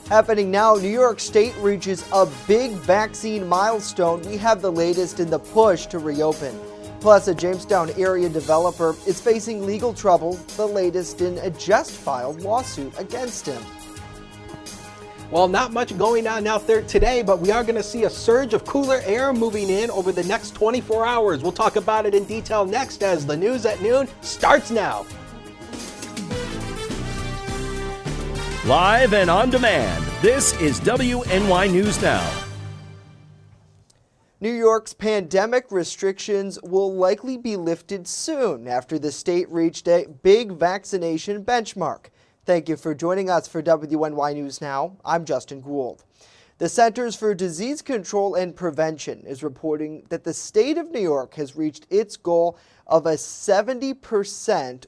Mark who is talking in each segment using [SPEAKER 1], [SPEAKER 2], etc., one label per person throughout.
[SPEAKER 1] Happening now, New York State reaches a big vaccine milestone. We have the latest in the push to reopen. Plus, a Jamestown area developer is facing legal trouble, the latest in a just filed lawsuit against him.
[SPEAKER 2] Well, not much going on out there today, but we are going to see a surge of cooler air moving in over the next 24 hours. We'll talk about it in detail next as the news at noon starts now.
[SPEAKER 3] Live and on demand, this is WNY News Now.
[SPEAKER 1] New York's pandemic restrictions will likely be lifted soon after the state reached a big vaccination benchmark. Thank you for joining us for WNY News Now. I'm Justin Gould. The Centers for Disease Control and Prevention is reporting that the state of New York has reached its goal of a 70%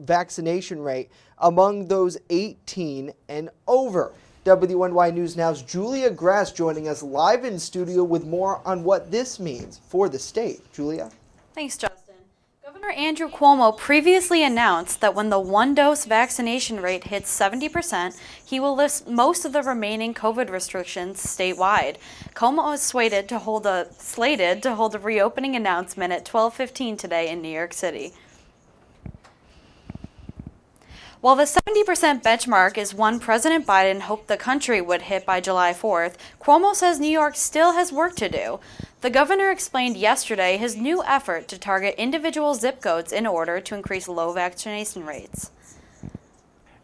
[SPEAKER 1] vaccination rate among those 18 and over. WNY News Now's Julia Grass joining us live in studio with more on what this means for the state. Julia?
[SPEAKER 4] Thanks, Justin. Governor Andrew Cuomo previously announced that when the one-dose vaccination rate hits 70%, he will lift most of the remaining COVID restrictions statewide. Cuomo is slated to hold a reopening announcement at 12:15 today in New York City. While the 70% benchmark is one President Biden hoped the country would hit by July 4th, Cuomo says New York still has work to do. The governor explained yesterday his new effort to target individual zip codes in order to increase low vaccination rates.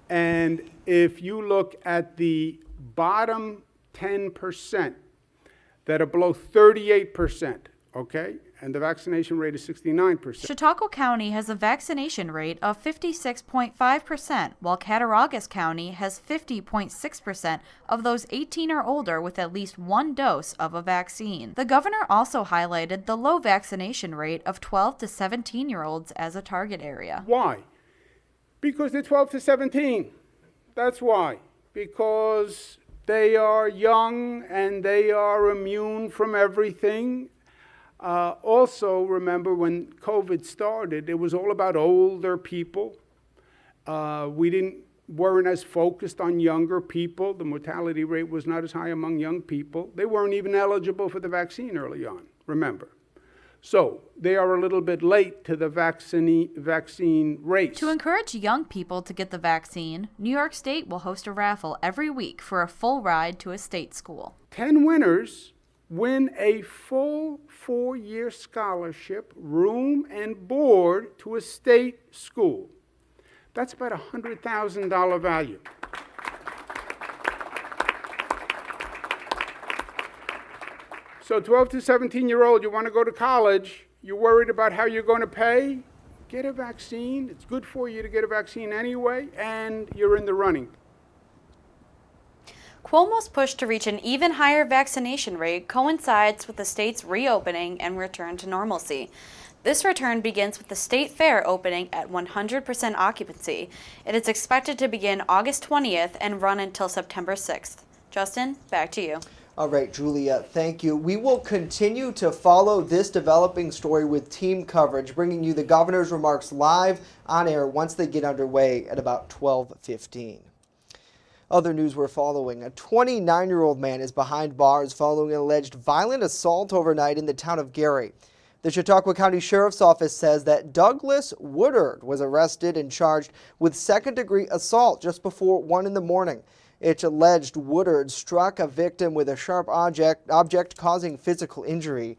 [SPEAKER 5] And if you look at the bottom 10% that are below 38%, okay? And the vaccination rate is 69%.
[SPEAKER 4] Chautauqua County has a vaccination rate of 56.5%, while Cattaraugus County has 50.6% of those 18 or older with at least one dose of a vaccine. The governor also highlighted the low vaccination rate of 12 to 17-year-olds as a target area.
[SPEAKER 5] Why? Because they're 12 to 17. That's why. Because they are young and they are immune from everything. Also, remember when COVID started, it was all about older people. We weren't as focused on younger people. The mortality rate was not as high among young people. They weren't even eligible for the vaccine early on, remember. So they are a little bit late to the vaccine race.
[SPEAKER 4] To encourage young people to get the vaccine, New York State will host a raffle every week for a full ride to a state school.
[SPEAKER 5] 10 winners win a full 4-year scholarship, room and board to a state school. That's about $100,000 value. So 12 to 17-year-old, you want to go to college, you're worried about how you're going to pay, get a vaccine. It's good for you to get a vaccine anyway, and you're in the running.
[SPEAKER 4] Cuomo's push to reach an even higher vaccination rate coincides with the state's reopening and return to normalcy. This return begins with the state fair opening at 100% occupancy. It is expected to begin August 20th and run until September 6th. Justin, back to you.
[SPEAKER 1] All right, Julia, thank you. We will continue to follow this developing story with team coverage, bringing you the governor's remarks live on air once they get underway at about 12:15. Other news we're following. A 29-year-old man is behind bars following an alleged violent assault overnight in the town of Gary. The Chautauqua County Sheriff's Office says that Douglas Woodard was arrested and charged with second-degree assault just before 1 in the morning. It's alleged Woodard struck a victim with a sharp object causing physical injury.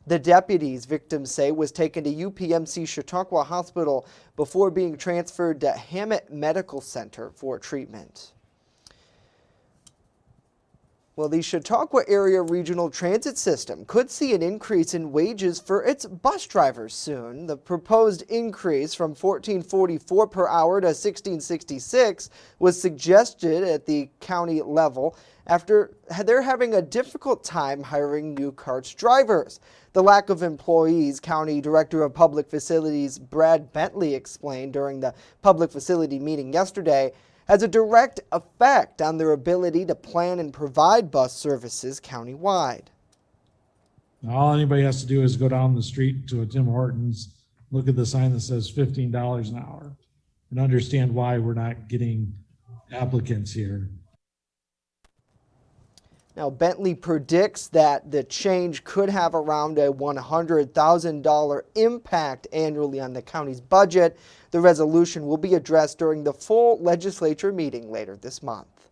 [SPEAKER 1] The deputies, victims say, was taken to UPMC Chautauqua Hospital before being transferred to Hammett Medical Center for treatment. Well, the Chautauqua Area Regional Transit System could see an increase in wages for its bus drivers soon. The proposed increase from $14.44 per hour to $16.66 was suggested at the county level after they're having a difficult time hiring new CARTS drivers. The lack of employees, County Director of Public Facilities Brad Bentley explained during the public facility meeting yesterday, has a direct effect on their ability to plan and provide bus services countywide.
[SPEAKER 6] All anybody has to do is go down the street to a Tim Hortons, look at the sign that says $15 an hour, and understand why we're not getting applicants here.
[SPEAKER 1] Now, Bentley predicts that the change could have around a $100,000 impact annually on the county's budget. The resolution will be addressed during the full legislature meeting later this month.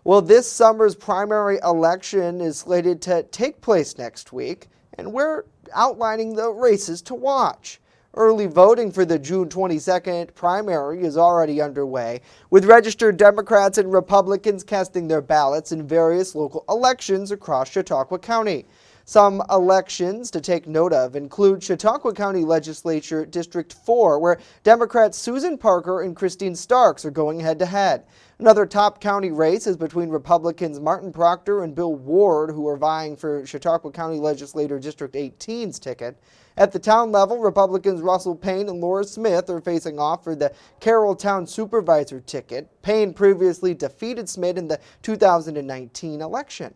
[SPEAKER 1] Well, this summer's primary election is slated to take place next week, and we're outlining the races to watch. Early voting for the June 22nd primary is already underway, with registered Democrats and Republicans casting their ballots in various local elections across Chautauqua County. Some elections to take note of include Chautauqua County Legislature District 4, where Democrats Susan Parker and Christine Starks are going head-to-head. Another top county race is between Republicans Martin Proctor and Bill Ward, who are vying for Chautauqua County Legislature District 18's ticket. At the town level, Republicans Russell Payne and Laura Smith are facing off for the Carroll Town Supervisor ticket. Payne previously defeated Smith in the 2019 election.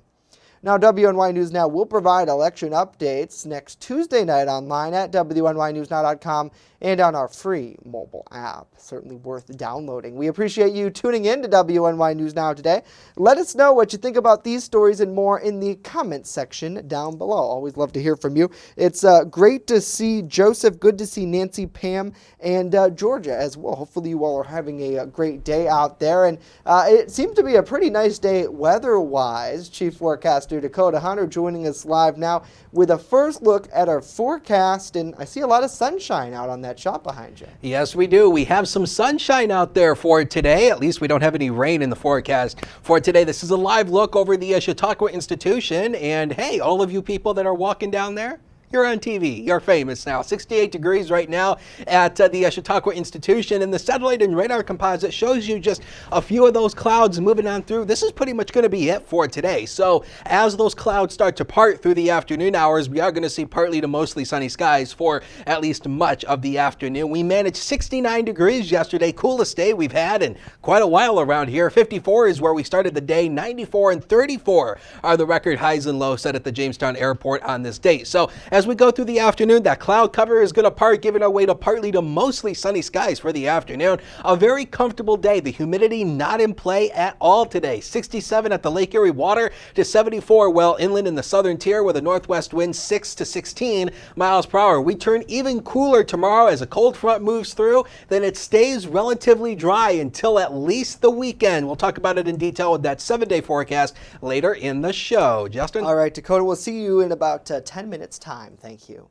[SPEAKER 1] Now, WNY News Now will provide election updates next Tuesday night online at WNYNewsNow.com and on our free mobile app. Certainly worth downloading. We appreciate you tuning in to WNY News Now today. Let us know what you think about these stories and more in the comments section down below. Always love to hear from you. It's great to see Joseph, good to see Nancy, Pam, and Georgia as well. Hopefully you all are having a great day out there. And it seems to be a pretty nice day weather-wise. Chief Forecaster Dakota Hunter joining us live now with a first look at our forecast, and I see a lot of sunshine out on that shot behind you.
[SPEAKER 2] Yes, we do. We have some sunshine out there for today. At least we don't have any rain in the forecast for today. This is a live look over the Chautauqua Institution, and hey, all of you people that are walking down there, you're on TV. You're famous now. 68 degrees right now at the Chautauqua Institution, and the satellite and radar composite shows you just a few of those clouds moving on through. This is pretty much going to be it for today. So as those clouds start to part through the afternoon hours, we are going to see partly to mostly sunny skies for at least much of the afternoon. We managed 69 degrees yesterday, coolest day we've had in quite a while around here. 54 is where we started the day. 94 and 34 are the record highs and lows set at the Jamestown Airport on this date. So as we go through the afternoon, that cloud cover is going to part, giving our way to partly to mostly sunny skies for the afternoon. A very comfortable day. The humidity not in play at all today. 67 at the Lake Erie water to 74 well inland in the southern tier with a northwest wind 6 to 16 miles per hour. We turn even cooler tomorrow as a cold front moves through. Then it stays relatively dry until at least the weekend. We'll talk about it in detail with that 7-day forecast later in the show. Justin?
[SPEAKER 1] All right, Dakota, we'll see you in about 10 minutes' time. Thank you.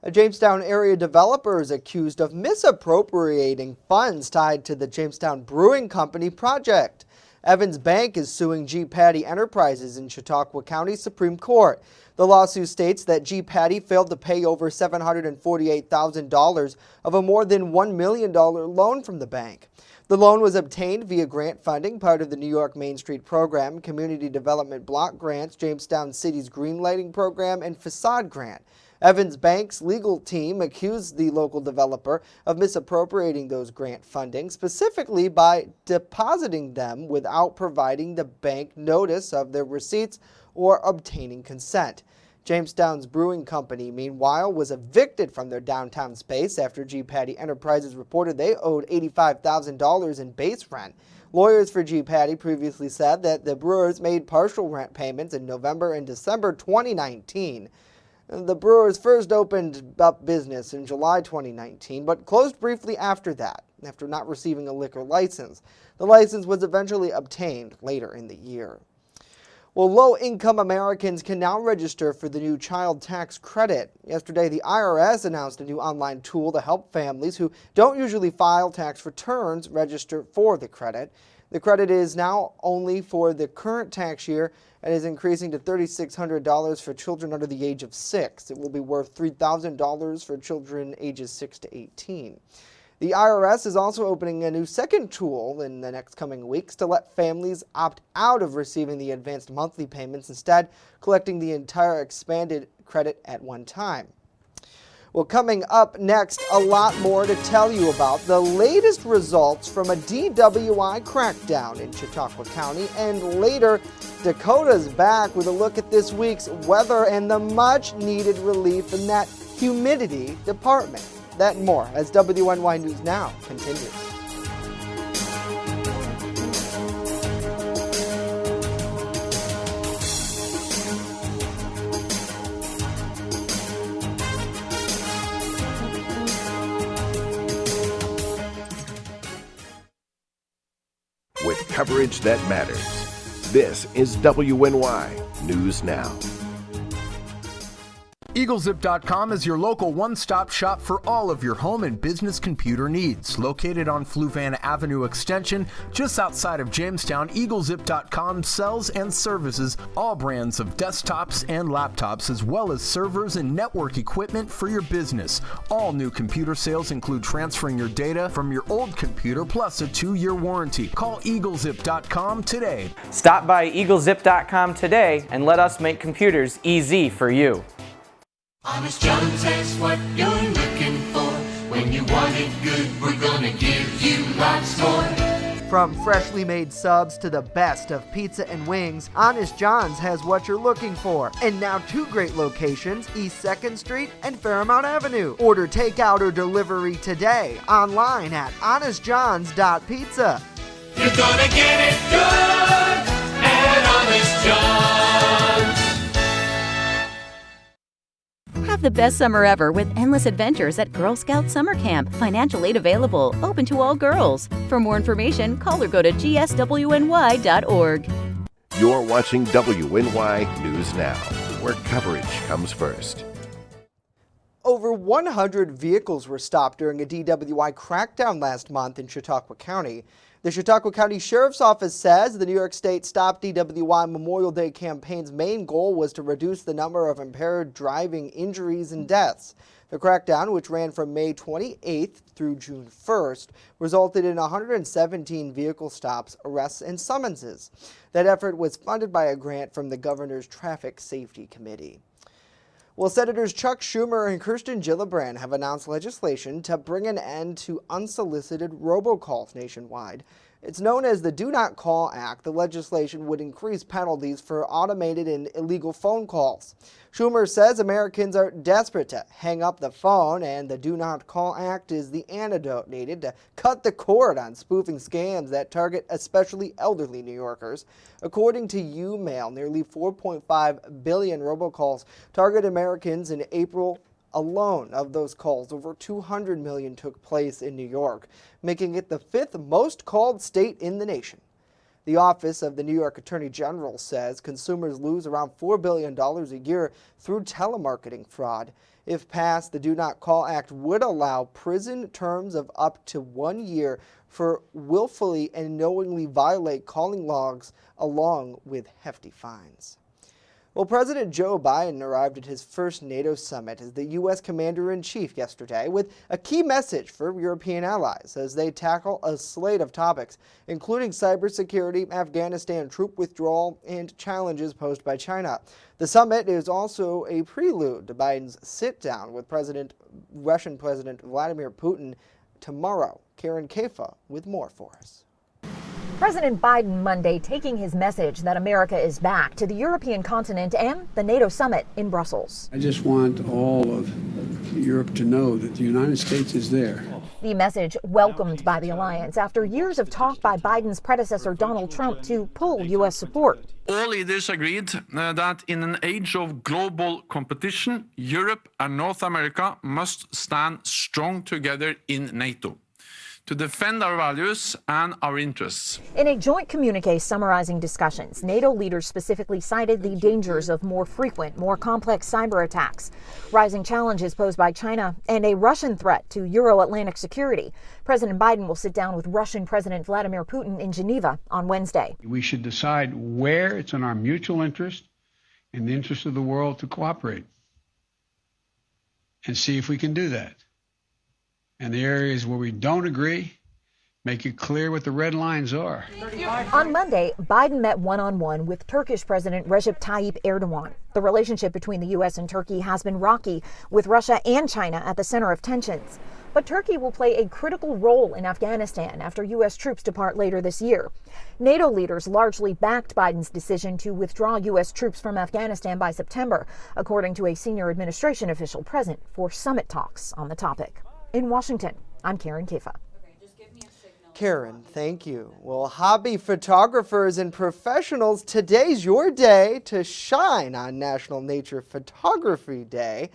[SPEAKER 1] A Jamestown area developer is accused of misappropriating funds tied to the Jamestown Brewing Company project. Evans Bank is suing G. Patty Enterprises in Chautauqua County Supreme Court. The lawsuit states that G. Patty failed to pay over $748,000 of a more than $1 million loan from the bank. The loan was obtained via grant funding, part of the New York Main Street Program, Community Development Block Grants, Jamestown City's Green Lighting Program, and Facade Grant. Evans Bank's legal team accused the local developer of misappropriating those grant funding, specifically by depositing them without providing the bank notice of their receipts or obtaining consent. Jamestown's Brewing Company, meanwhile, was evicted from their downtown space after G. Patty Enterprises reported they owed $85,000 in base rent. Lawyers for G. Patty previously said that the brewers made partial rent payments in November and December 2019. The brewers first opened up business in July 2019, but closed briefly after that, after not receiving a liquor license. The license was eventually obtained later in the year. Well, low-income Americans can now register for the new child tax credit. Yesterday, the IRS announced a new online tool to help families who don't usually file tax returns register for the credit. The credit is now only for the current tax year and is increasing to $3,600 for children under the age of 6. It will be worth $3,000 for children ages 6 to 18. The IRS is also opening a new second tool in the next coming weeks to let families opt out of receiving the advanced monthly payments, instead collecting the entire expanded credit at one time. Well, coming up next, a lot more to tell you about the latest results from a DWI crackdown in Chautauqua County, and later, Dakota's back with a look at this week's weather and the much-needed relief in that humidity department. That and more as WNY News Now continues.
[SPEAKER 3] coverage that matters. This is WNY News Now.
[SPEAKER 7] EagleZip.com is your local one-stop shop for all of your home and business computer needs. Located on Fluvanna Avenue Extension, just outside of Jamestown, EagleZip.com sells and services all brands of desktops and laptops, as well as servers and network equipment for your business. All new computer sales include transferring your data from your old computer, plus a 2-year warranty. Call EagleZip.com today.
[SPEAKER 8] Stop by EagleZip.com today and let us make computers easy for you.
[SPEAKER 9] Honest John's has what you're looking for. When you want it good, we're gonna give you lots more.
[SPEAKER 1] From freshly made subs to the best of pizza and wings, Honest John's has what you're looking for. And now 2 great locations, East 2nd Street and Fairmount Avenue. Order takeout or delivery today online at honestjohns.pizza.
[SPEAKER 9] You're gonna get it good at Honest John's.
[SPEAKER 10] Have the best summer ever with endless adventures at Girl Scout Summer Camp. Financial aid available, open to all girls. For more information, call or go to gswny.org.
[SPEAKER 3] You're watching WNY News Now, where coverage comes first.
[SPEAKER 1] Over 100 vehicles were stopped during a DWI crackdown last month in Chautauqua County. The Chautauqua County Sheriff's Office says the New York State Stop DWI Memorial Day campaign's main goal was to reduce the number of impaired driving injuries and deaths. The crackdown, which ran from May 28th through June 1st, resulted in 117 vehicle stops, arrests, and summonses. That effort was funded by a grant from the Governor's Traffic Safety Committee. Well, Senators Chuck Schumer and Kirsten Gillibrand have announced legislation to bring an end to unsolicited robocalls nationwide. It's known as the Do Not Call Act. The legislation would increase penalties for automated and illegal phone calls. Schumer says Americans are desperate to hang up the phone, and the Do Not Call Act is the antidote needed to cut the cord on spoofing scams that target especially elderly New Yorkers. According to YouMail, nearly 4.5 billion robocalls target Americans in April alone. Of those calls, over 200 million took place in New York, making it the 5th most called state in the nation. The Office of the New York Attorney General says consumers lose around $4 billion a year through telemarketing fraud. If passed, the Do Not Call Act would allow prison terms of up to 1 year for willfully and knowingly violate calling logs, along with hefty fines. Well, President Joe Biden arrived at his first NATO summit as the U.S. Commander-in-Chief yesterday with a key message for European allies as they tackle a slate of topics, including cybersecurity, Afghanistan troop withdrawal, and challenges posed by China. The summit is also a prelude to Biden's sit-down with Russian President Vladimir Putin tomorrow. Karen Kafa with more for us.
[SPEAKER 11] President Biden Monday taking his message that America is back to the European continent and the NATO summit in Brussels.
[SPEAKER 5] I just want all of Europe to know that the United States is there.
[SPEAKER 11] The message welcomed by the alliance after years of talk by Biden's predecessor Donald Trump to pull U.S. support.
[SPEAKER 12] All leaders agreed that in an age of global competition, Europe and North America must stand strong together in NATO to defend our values and our interests.
[SPEAKER 11] In a joint communique summarizing discussions, NATO leaders specifically cited the dangers of more frequent, more complex cyber attacks, rising challenges posed by China, and a Russian threat to Euro-Atlantic security. President Biden will sit down with Russian President Vladimir Putin in Geneva on Wednesday.
[SPEAKER 5] We should decide where it's in our mutual interest, in the interest of the world, to cooperate and see if we can do that. And the areas where we don't agree, make it clear what the red lines are.
[SPEAKER 11] On Monday, Biden met one-on-one with Turkish President Recep Tayyip Erdogan. The relationship between the U.S. and Turkey has been rocky, with Russia and China at the center of tensions. But Turkey will play a critical role in Afghanistan after U.S. troops depart later this year. NATO leaders largely backed Biden's decision to withdraw U.S. troops from Afghanistan by September, according to a senior administration official present for summit talks on the topic. In Washington, I'm Karen Kafa.
[SPEAKER 1] Karen, thank you. Well, hobby photographers and professionals, today's your day to shine on National Nature Photography Day.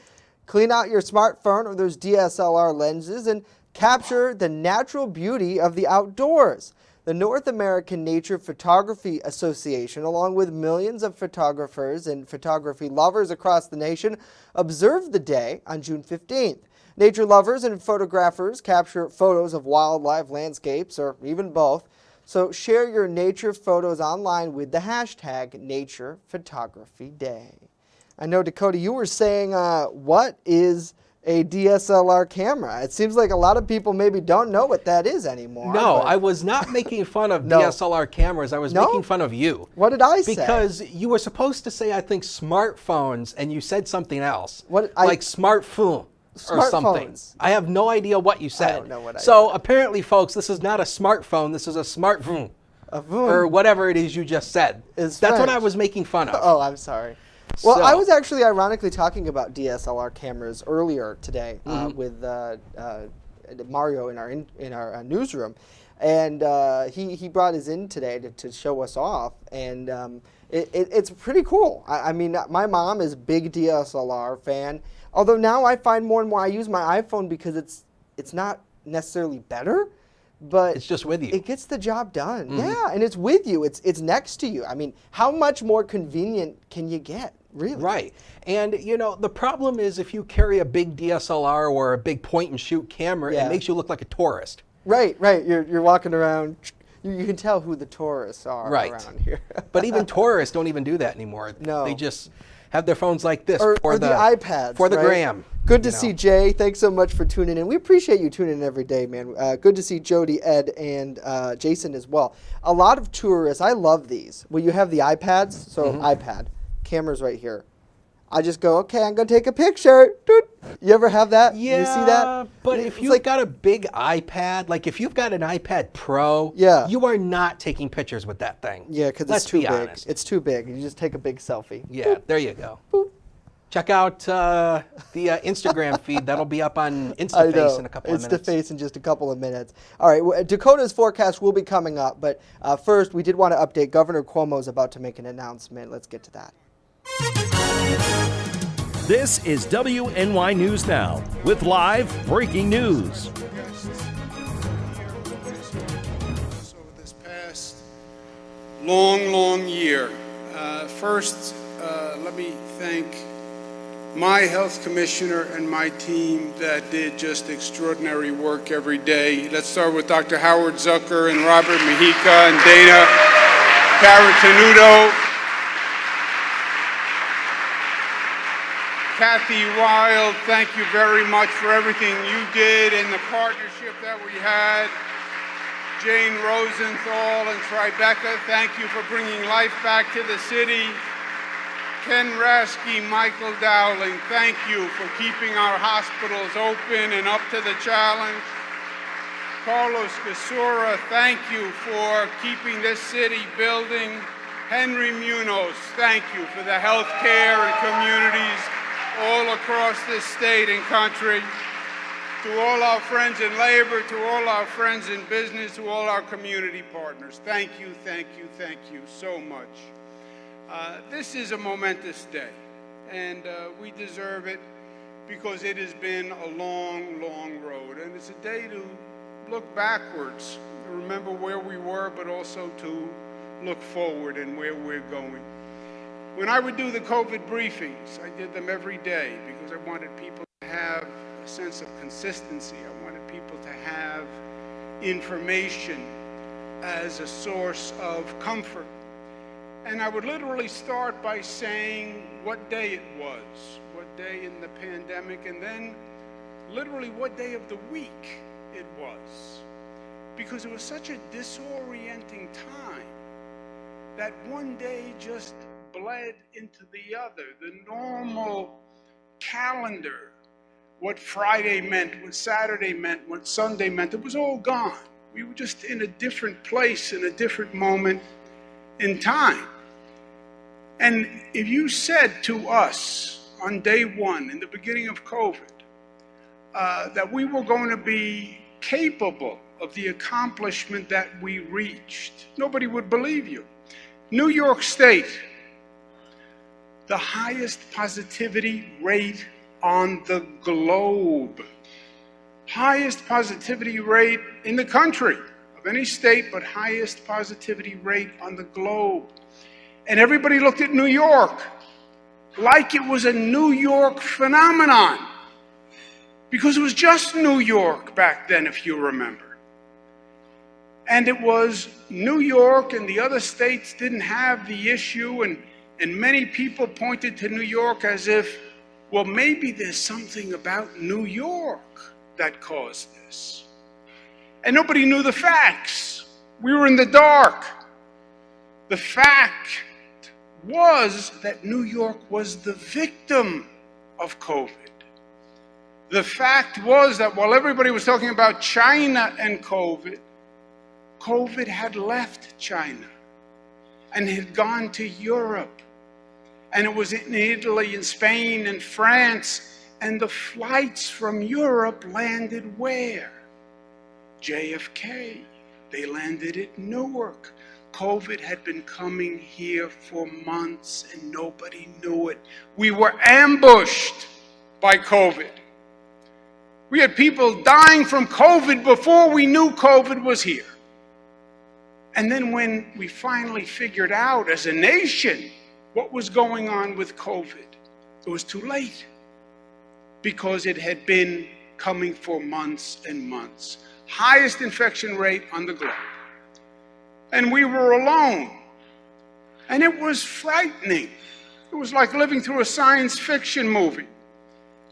[SPEAKER 1] Clean out your smartphone or those DSLR lenses and capture the natural beauty of the outdoors. The North American Nature Photography Association, along with millions of photographers and photography lovers across the nation, observed the day on June 15th. Nature lovers and photographers capture photos of wildlife, landscapes, or even both. So share your nature photos online with the hashtag Nature Photography Day. I know, Dakota, you were saying, what is a DSLR camera? It seems like a lot of people maybe don't know what that is anymore.
[SPEAKER 2] No, I was not making fun of
[SPEAKER 1] No.
[SPEAKER 2] DSLR cameras. I was making fun of you.
[SPEAKER 1] What did I say?
[SPEAKER 2] Because you were supposed to say, I think, smartphones, and you said something else.
[SPEAKER 1] What?
[SPEAKER 2] Like smartphone or something.
[SPEAKER 1] Smartphones.
[SPEAKER 2] I have no idea what you said.
[SPEAKER 1] I don't know what I
[SPEAKER 2] So apparently, folks, this is not a smartphone. This is a smartphone. Or whatever it is you just said. That's what I was making fun of.
[SPEAKER 1] Oh, I'm sorry. Well,
[SPEAKER 2] So-
[SPEAKER 1] I was actually ironically talking about DSLR cameras earlier today with Mario in our newsroom, and he brought his in today to show us off, and it's pretty cool. I mean, my mom is a big DSLR fan, although now I find more and more I use my iPhone because it's not necessarily better, but
[SPEAKER 2] it's just with you.
[SPEAKER 1] It gets the job done. Yeah, and it's with you. It's next to you. I mean, how much more convenient can you get? Really?
[SPEAKER 2] Right. And, you know, the problem is if you carry a big DSLR or a big point-and-shoot camera,
[SPEAKER 1] Yeah.
[SPEAKER 2] it makes you look like a tourist.
[SPEAKER 1] Right. You're walking around. You can tell who the tourists are
[SPEAKER 2] Right.
[SPEAKER 1] around here.
[SPEAKER 2] But even tourists don't even do that anymore.
[SPEAKER 1] No.
[SPEAKER 2] They just have their phones like this
[SPEAKER 1] or the iPads.
[SPEAKER 2] For the
[SPEAKER 1] right?
[SPEAKER 2] gram.
[SPEAKER 1] Good to see Jay. Thanks so much for tuning in. We appreciate you tuning in every day, man. Good to see Jody, Ed, and Jason as well. A lot of tourists, I love these. Well, you have the iPads. So iPad. Camera's right here. I just go, okay, I'm going to take a picture. Doot. You ever have that?
[SPEAKER 2] Yeah,
[SPEAKER 1] You see that?
[SPEAKER 2] but if you've got a big iPad, like if you've got an iPad Pro, you are not taking pictures with that thing.
[SPEAKER 1] Yeah, because it's
[SPEAKER 2] Let's
[SPEAKER 1] too
[SPEAKER 2] be
[SPEAKER 1] big.
[SPEAKER 2] honest.
[SPEAKER 1] It's too big. You just take a big selfie.
[SPEAKER 2] Yeah, there you go.
[SPEAKER 1] Boop.
[SPEAKER 2] Check out the Instagram feed. That'll be up on
[SPEAKER 1] I
[SPEAKER 2] InstaFace
[SPEAKER 1] know.
[SPEAKER 2] in a couple of minutes.
[SPEAKER 1] InstaFace in just a couple of minutes. All right, Dakota's forecast will be coming up, but first we did want to update. Governor Cuomo is about to make an announcement. Let's get to that.
[SPEAKER 13] This is WNY News Now with live breaking news.
[SPEAKER 5] This past long year. First, let me thank my health commissioner and my team that did just extraordinary work every day. Let's start with Dr. Howard Zucker and Robert Mujica and Dana Caratanudo. Kathy Wild, thank you very much for everything you did and the partnership that we had. Jane Rosenthal and Tribeca, thank you for bringing life back to the city. Ken Rasky, Michael Dowling, thank you for keeping our hospitals open and up to the challenge. Carlos Casura, thank you for keeping this city building. Henry Munoz, thank you for the health care and communities all across this state and country. To all our friends in labor, to all our friends in business, to all our community partners, thank you so much. This is a momentous day, and we deserve it because it has been a long road. And it's a day to look backwards, to remember where we were, but also to look forward and where we're going. When I would do the COVID briefings, I did them every day because I wanted people to have a sense of consistency. I wanted people to have information as a source of comfort. And I would literally start by saying what day it was, what day in the pandemic, and then literally what day of the week it was. Because it was such a disorienting time that one day just bled into the other. The normal calendar, what Friday meant, what Saturday meant, what Sunday meant, it was all gone. We were just in a different place, in a different moment in time. And if you said to us on day one, in the beginning of COVID, that we were going to be capable of the accomplishment that we reached, nobody would believe you. New York State, the highest positivity rate on the globe. Highest positivity rate in the country of of any state, but highest positivity rate on the globe. And everybody looked at New York like it was a New York phenomenon, because it was just New York back then, if you remember. And it was New York, and the other states didn't have the issue, and many people pointed to New York as if, well, maybe there's something about New York that caused this. And nobody knew the facts. We were in the dark. The fact was that New York was the victim of COVID. The fact was that while everybody was talking about China and COVID, COVID had left China and had gone to Europe. And it was in Italy and Spain and France. And the flights from Europe landed where? JFK. They landed at Newark. COVID had been coming here for months and nobody knew it. We were ambushed by COVID. We had people dying from COVID before we knew COVID was here. And then when we finally figured out as a nation what was going on with COVID, it was too late, because it had been coming for months and months. Highest infection rate on the globe. And we were alone. And it was frightening. It was like living through a science fiction movie.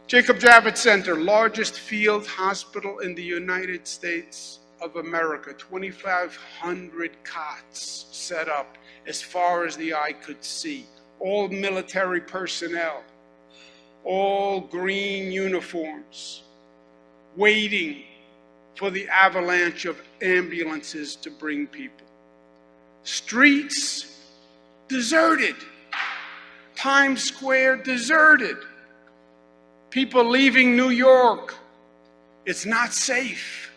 [SPEAKER 5] Jacob Javits Center, largest field hospital in the United States of America. 2,500 cots set up as far as the eye could see. All military personnel, all green uniforms, waiting for the avalanche of ambulances to bring people. Streets deserted. Times Square deserted. People leaving New York. It's not safe.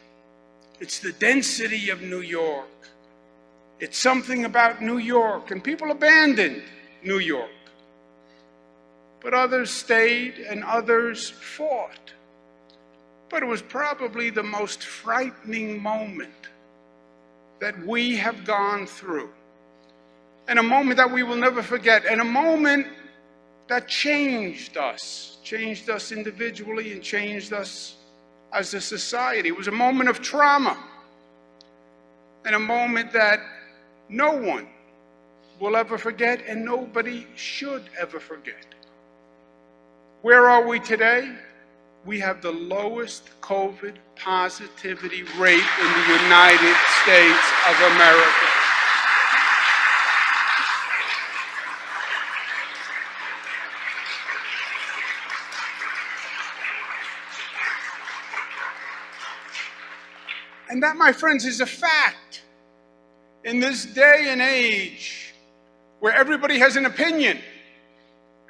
[SPEAKER 5] It's the density of New York. It's something about New York, and people abandoned New York. But others stayed and others fought. But it was probably the most frightening moment that we have gone through, and a moment that we will never forget, and a moment that changed us individually and changed us as a society. It was a moment of trauma, and a moment that no one will ever forget, and nobody should ever forget. Where are we today? We have the lowest COVID positivity rate in the United States of America. And that, my friends, is a fact. In this day and age where everybody has an opinion,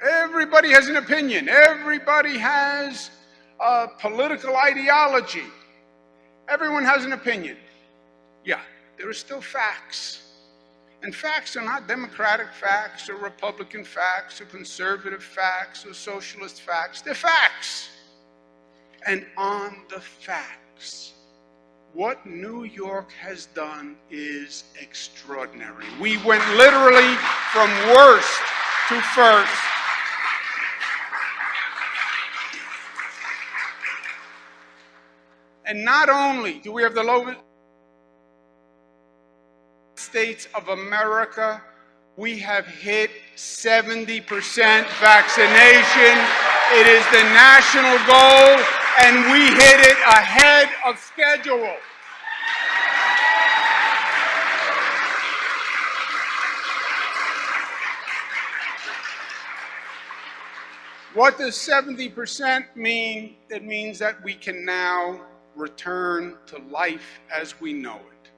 [SPEAKER 5] everybody has an opinion, everybody has a political ideology, everyone has an opinion. Yeah, there are still facts. And facts are not Democratic facts or Republican facts or conservative facts or socialist facts. They're facts. And on the facts, what New York has done is extraordinary. We went literally from worst to first. And not only do we have the lowest States of America, we have hit 70% vaccination. It is the national goal, and we hit it ahead of schedule. What does 70% mean? It means that we can now return to life as we know it.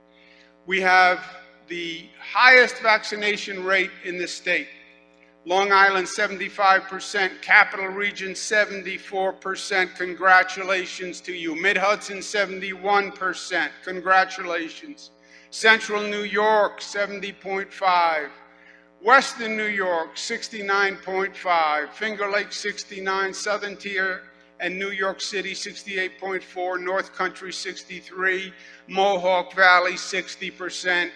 [SPEAKER 5] We have the highest vaccination rate in the state. Long Island, 75%, Capital Region, 74%. Congratulations to you. Mid-Hudson, 71%. Congratulations. Central New York, 70.5%. Western New York, 69.5%. Finger Lakes, 69%. Southern Tier and New York City 68.4%, North Country 63%, Mohawk Valley 60%,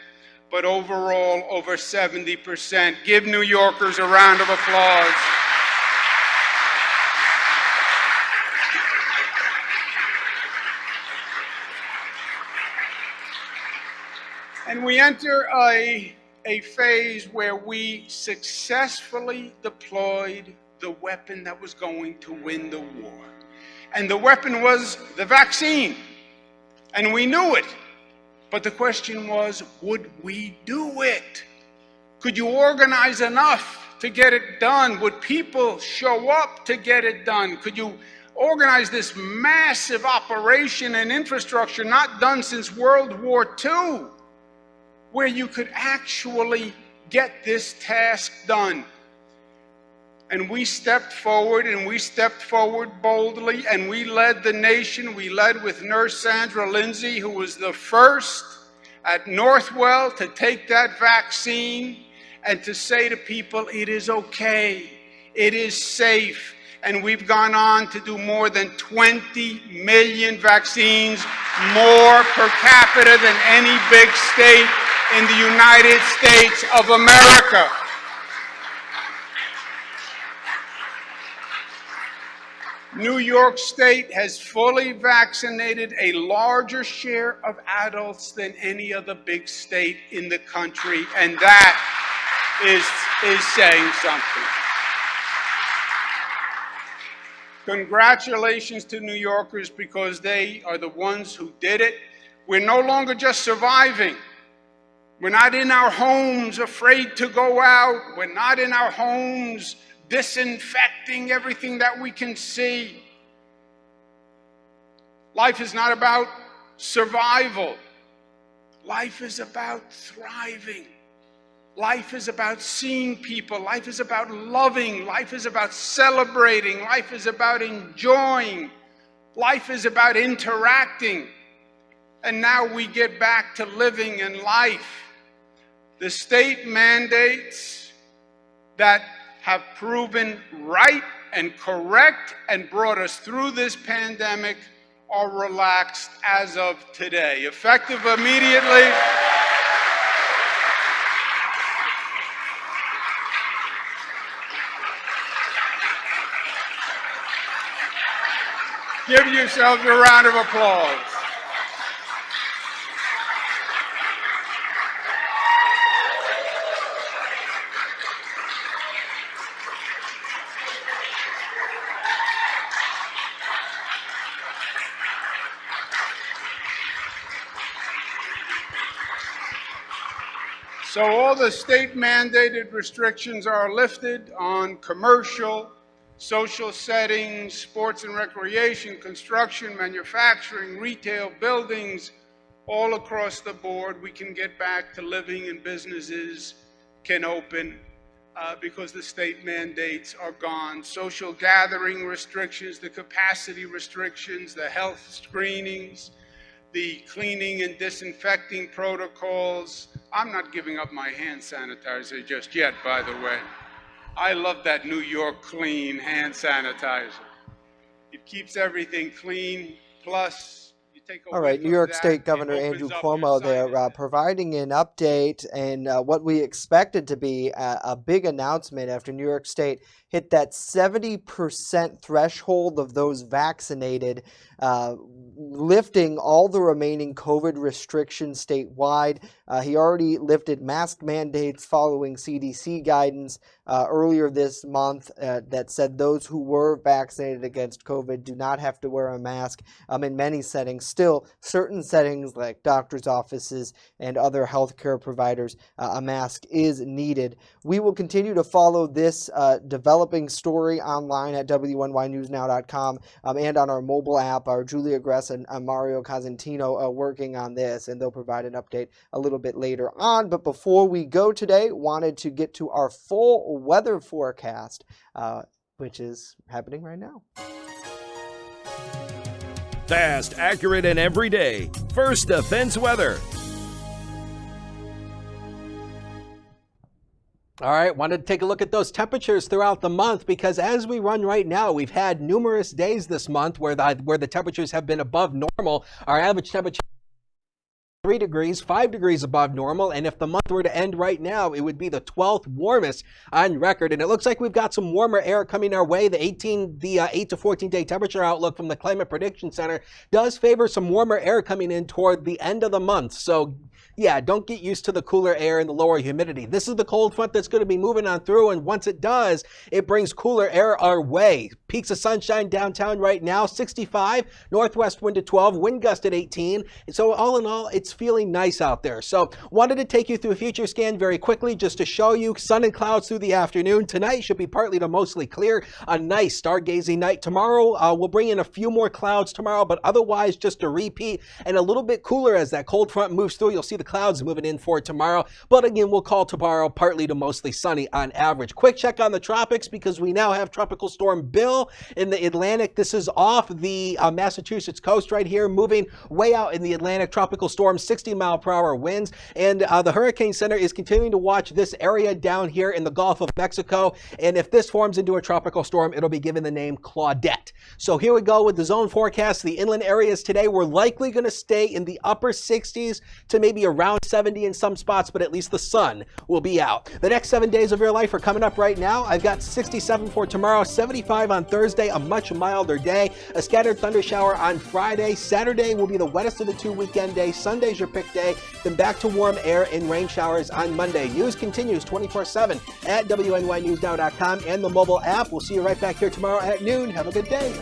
[SPEAKER 5] but overall over 70%. Give New Yorkers a round of applause. And we enter a phase where we successfully deployed the weapon that was going to win the war. And the weapon was the vaccine. And we knew it. But the question was, would we do it? Could you organize enough to get it done? Would people show up to get it done? Could you organize this massive operation and infrastructure not done since World War II, where you could actually get this task done? And we stepped forward, and we stepped forward boldly, and we led the nation. We led with Nurse Sandra Lindsay, who was the first at Northwell to take that vaccine and to say to people, it is okay, it is safe. And we've gone on to do more than 20 million vaccines, more per capita than any big state in the United States of America. New York State has fully vaccinated a larger share of adults than any other big state in the country, and that is saying something. Congratulations to New Yorkers, because they are the ones who did it. We're no longer just surviving. We're not in our homes afraid to go out. We're not in our homes disinfecting everything that we can see. Life is not about survival. Life is about thriving. Life is about seeing people. Life is about loving. Life is about celebrating. Life is about enjoying. Life is about interacting. And now we get back to living in life. The state mandates that have proven right and correct and brought us through this pandemic are relaxed as of today. Effective immediately. Give yourselves a round of applause. So all the state-mandated restrictions are lifted on commercial, social settings, sports and recreation, construction, manufacturing, retail, buildings, all across the board. We can get back to living, and businesses can open because the state mandates are gone. Social gathering restrictions, the capacity restrictions, the health screenings, the cleaning and disinfecting protocols. I'm not giving up my hand sanitizer just yet, by the way. I love that New York Clean hand sanitizer. It keeps everything clean, plus you take a
[SPEAKER 1] All right, New York State Governor
[SPEAKER 5] it
[SPEAKER 1] Andrew
[SPEAKER 5] opens up
[SPEAKER 1] Cuomo
[SPEAKER 5] your
[SPEAKER 1] there providing an update and what we expected to be a big announcement after New York State hit that 70% threshold of those vaccinated, lifting all the remaining COVID restrictions statewide. He already lifted mask mandates following CDC guidance earlier this month that said those who were vaccinated against COVID do not have to wear a mask in many settings. Still, certain settings like doctors' offices and other healthcare providers, a mask is needed. We will continue to follow this developing story online at WNYNewsNow.com and on our mobile app. Our Julia Gress and Mario Cosentino are working on this, and they'll provide an update a little bit later on. But before we go today, wanted to get to our full weather forecast, which is happening right now.
[SPEAKER 13] Fast, accurate, and everyday. First Defense Weather.
[SPEAKER 2] All right, wanted to take a look at those temperatures throughout the month because as we run right now, we've had numerous days this month where the temperatures have been above normal. Our average temperature 3 degrees, 5 degrees above normal, and if the month were to end right now, it would be the 12th warmest on record. And it looks like we've got some warmer air coming our way. The 8 to 14 day temperature outlook from the Climate Prediction Center does favor some warmer air coming in toward the end of the month. So yeah, don't get used to the cooler air and the lower humidity. This is the cold front that's going to be moving on through, and once it does, it brings cooler air our way. Peaks of sunshine downtown right now, 65, northwest wind at 12, wind gust at 18. So all in all, it's feeling nice out there. So wanted to take you through a future scan very quickly just to show you sun and clouds through the afternoon. Tonight should be partly to mostly clear, a nice stargazing night. Tomorrow, we'll bring in a few more clouds tomorrow, but otherwise just a repeat and a little bit cooler as that cold front moves through. You'll see the clouds moving in for tomorrow, but again, we'll call tomorrow partly to mostly sunny on average. Quick check on the tropics because we now have Tropical Storm Bill in the Atlantic. This is off the Massachusetts coast right here, moving way out in the Atlantic. Tropical storm, 60-mile-per-hour winds, and the Hurricane Center is continuing to watch this area down here in the Gulf of Mexico, and if this forms into a tropical storm, it'll be given the name Claudette. So here we go with the zone forecast. The inland areas today, we're likely going to stay in the upper 60s to maybe around 70 in some spots, but at least the sun will be out. The next 7 days of your life are coming up right now. I've got 67 for tomorrow, 75 on Thursday, a much milder day, a scattered thunder shower on Friday. Saturday will be the wettest of the 2 weekend days. Sunday's your pick day, then back to warm air and rain showers on Monday. News continues 24/7 at WNYNewsNow.com and the mobile app. We'll see you right back here tomorrow at noon. Have a good day.